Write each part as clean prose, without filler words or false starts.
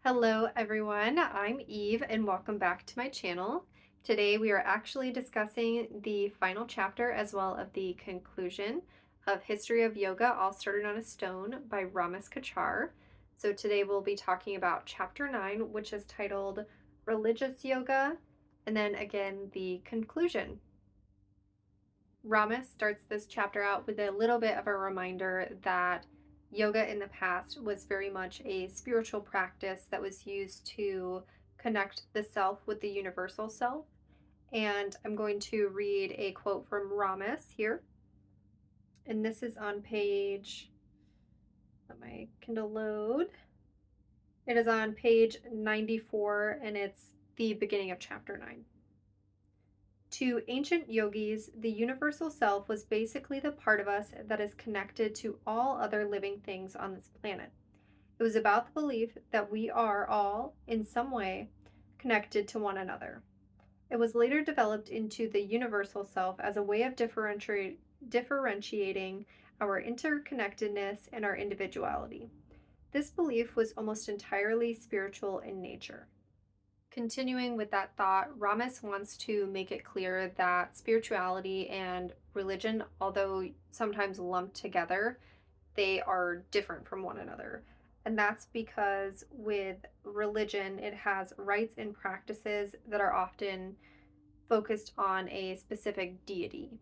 Hello everyone, I'm Eve and welcome back to my channel. Today we are actually discussing the final chapter as well as the conclusion of History of Yoga All Started on a Stone by Ramis Kachar. So today we'll be talking about chapter 9, which is titled Religious Yoga, and then again the conclusion. Ramis starts this chapter out with a little bit of a reminder that yoga in the past was very much a spiritual practice that was used to connect the self with the universal self. And I'm going to read a quote from Ramis here. And this is on page, let my Kindle load. It is on page 94 and it's the beginning of chapter 9. To ancient yogis, the universal self was basically the part of us that is connected to all other living things on this planet. It was about the belief that we are all, in some way, connected to one another. It was later developed into the universal self as a way of differentiating our interconnectedness and our individuality. This belief was almost entirely spiritual in nature. Continuing with that thought, Ramis wants to make it clear that spirituality and religion, although sometimes lumped together, they are different from one another. And that's because with religion, it has rites and practices that are often focused on a specific deity.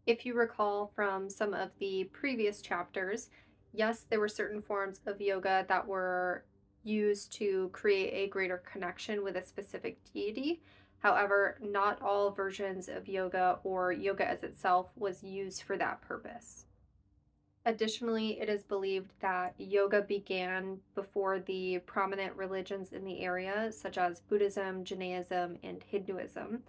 If you recall from some of the previous chapters, yes, there were certain forms of yoga that were used to create a greater connection with a specific deity. However, not all versions of yoga or yoga as itself was used for that purpose. Additionally, it is believed that yoga began before the prominent religions in the area, such as Buddhism, Jainism, and Hinduism.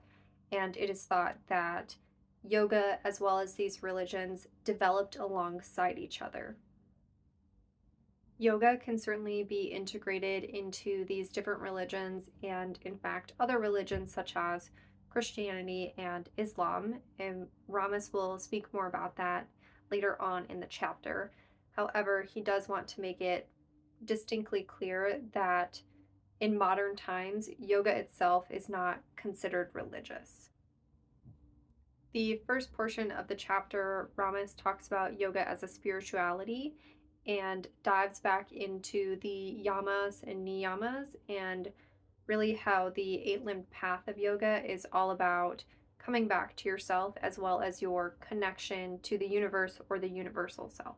And it is thought that yoga, as well as these religions, developed alongside each other. Yoga can certainly be integrated into these different religions and, in fact, other religions such as Christianity and Islam. And Ramis will speak more about that later on in the chapter. However, he does want to make it distinctly clear that in modern times, yoga itself is not considered religious. The first portion of the chapter, Ramis talks about yoga as a spirituality and dives back into the yamas and niyamas and really how the eight-limbed path of yoga is all about coming back to yourself as well as your connection to the universe or the universal self.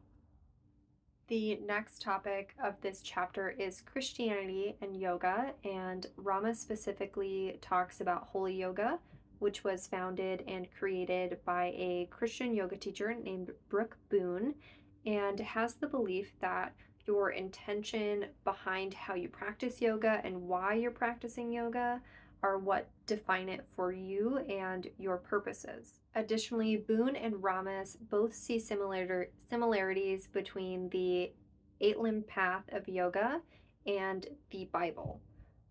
The next topic of this chapter is Christianity and yoga, and Rama specifically talks about holy yoga, which was founded and created by a Christian yoga teacher named Brooke Boone, and has the belief that your intention behind how you practice yoga and why you're practicing yoga are what define it for you and your purposes. Additionally, Boone and Ramis both see similarities between the eight-limbed path of yoga and the Bible.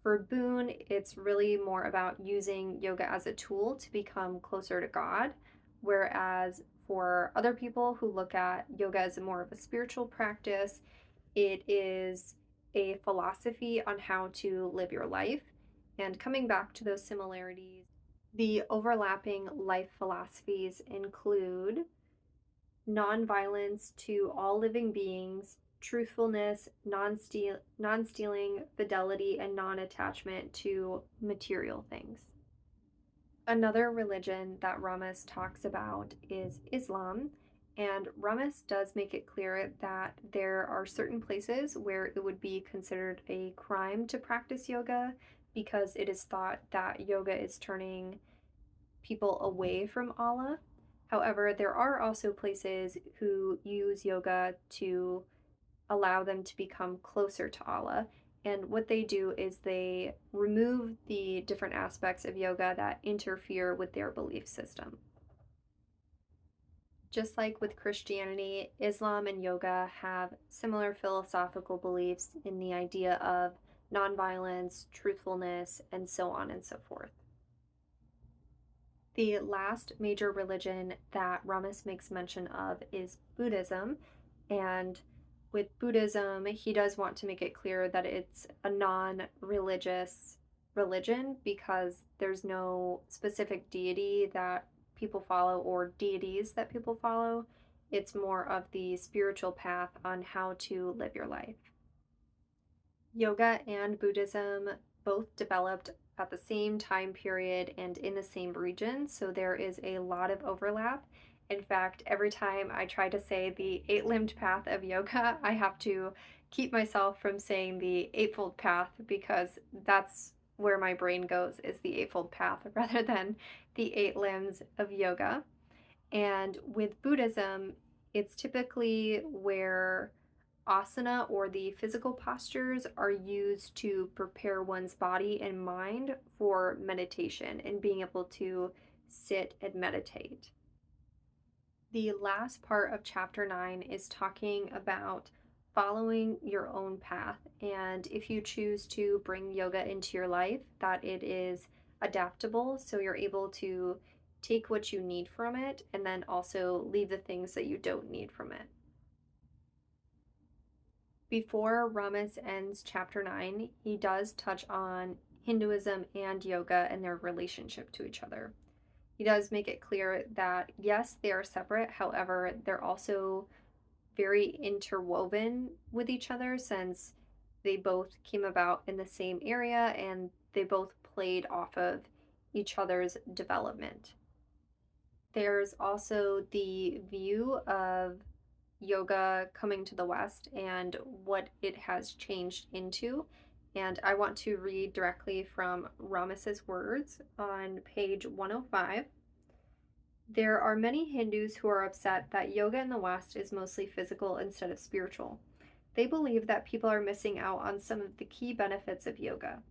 For Boone, it's really more about using yoga as a tool to become closer to God, whereas for other people who look at yoga as more of a spiritual practice, it is a philosophy on how to live your life. And coming back to those similarities, the overlapping life philosophies include nonviolence to all living beings, truthfulness, non-stealing, fidelity, and non-attachment to material things. Another religion that Ramis talks about is Islam, and Ramis does make it clear that there are certain places where it would be considered a crime to practice yoga because it is thought that yoga is turning people away from Allah. However, there are also places who use yoga to allow them to become closer to Allah. And what they do is they remove the different aspects of yoga that interfere with their belief system. Just like with Christianity, Islam and yoga have similar philosophical beliefs in the idea of nonviolence, truthfulness, and so on and so forth. The last major religion that Ramis makes mention of is Buddhism, and With Buddhism, he does want to make it clear that it's a non religious religion because there's no specific deity that people follow or deities that people follow. It's more of the spiritual path on how to live your life. Yoga and Buddhism both developed at the same time period and in the same region, so there is a lot of overlap. In fact, every time I try to say the eight limbed path of yoga, I have to keep myself from saying the eightfold path because that's where my brain goes is the eightfold path rather than the eight limbs of yoga. And with Buddhism, it's typically where asana or the physical postures are used to prepare one's body and mind for meditation and being able to sit and meditate. The last part of chapter 9 is talking about following your own path, and if you choose to bring yoga into your life, that it is adaptable so you're able to take what you need from it and then also leave the things that you don't need from it. Before Ramis ends chapter 9, he does touch on Hinduism and yoga and their relationship to each other. He does make it clear that yes, they are separate, however, they're also very interwoven with each other since they both came about in the same area and they both played off of each other's development. There's also the view of yoga coming to the West and what it has changed into. And I want to read directly from Ramis's words on page 105. There are many Hindus who are upset that yoga in the West is mostly physical instead of spiritual. They believe that people are missing out on some of the key benefits of yoga.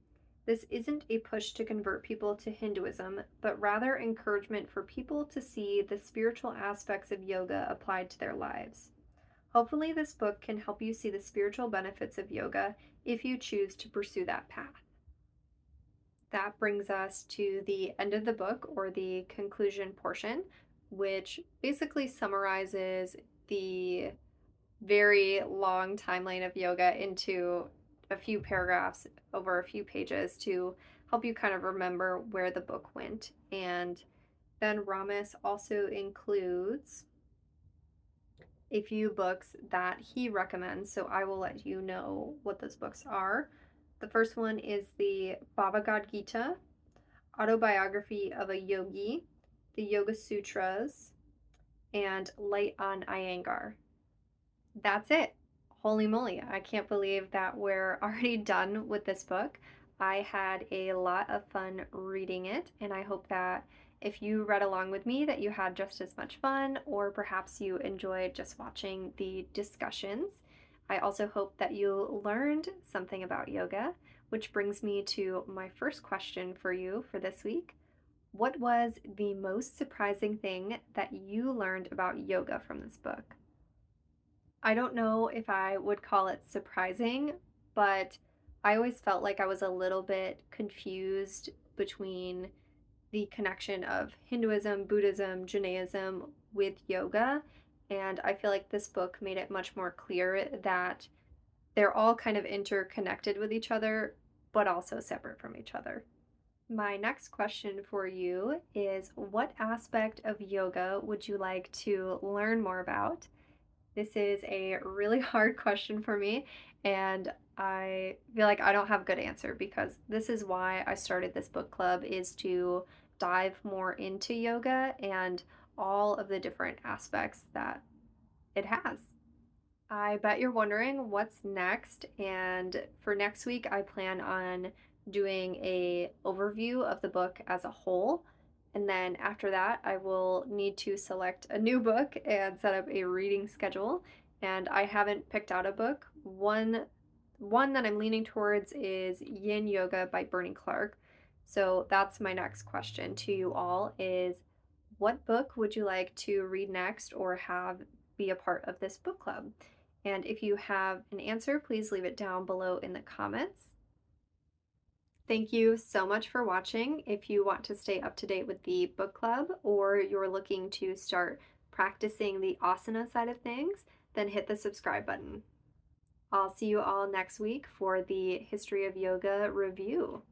This isn't a push to convert people to Hinduism, but rather encouragement for people to see the spiritual aspects of yoga applied to their lives. Hopefully, this book can help you see the spiritual benefits of yoga if you choose to pursue that path. That brings us to the end of the book, or the conclusion portion, which basically summarizes the very long timeline of yoga into a few paragraphs over a few pages to help you kind of remember where the book went. And then Ramis also includes a few books that he recommends, so I will let you know what those books are. The first one is the Bhagavad Gita, Autobiography of a Yogi, the Yoga Sutras, and Light on Iyengar. That's it. Holy moly, I can't believe that we're already done with this book. I had a lot of fun reading it, and I hope that if you read along with me that you had just as much fun, or perhaps you enjoyed just watching the discussions. I also hope that you learned something about yoga, which brings me to my first question for you for this week. What was the most surprising thing that you learned about yoga from this book? I don't know if I would call it surprising, but I always felt like I was a little bit confused between the connection of Hinduism, Buddhism, Jainism with yoga. And I feel like this book made it much more clear that they're all kind of interconnected with each other, but also separate from each other. My next question for you is, what aspect of yoga would you like to learn more about? This is a really hard question for me, and I feel like I don't have a good answer because this is why I started this book club, is to dive more into yoga and all of the different aspects that it has. I bet you're wondering what's next, and for next week I plan on doing a overview of the book as a whole. And then after that, I will need to select a new book and set up a reading schedule. And I haven't picked out a book. One that I'm leaning towards is Yin Yoga by Bernie Clark. So that's my next question to you all, is what book would you like to read next or have be a part of this book club? And if you have an answer, please leave it down below in the comments. Thank you so much for watching. If you want to stay up to date with the book club, or you're looking to start practicing the asana side of things, then hit the subscribe button. I'll see you all next week for the History of Yoga review.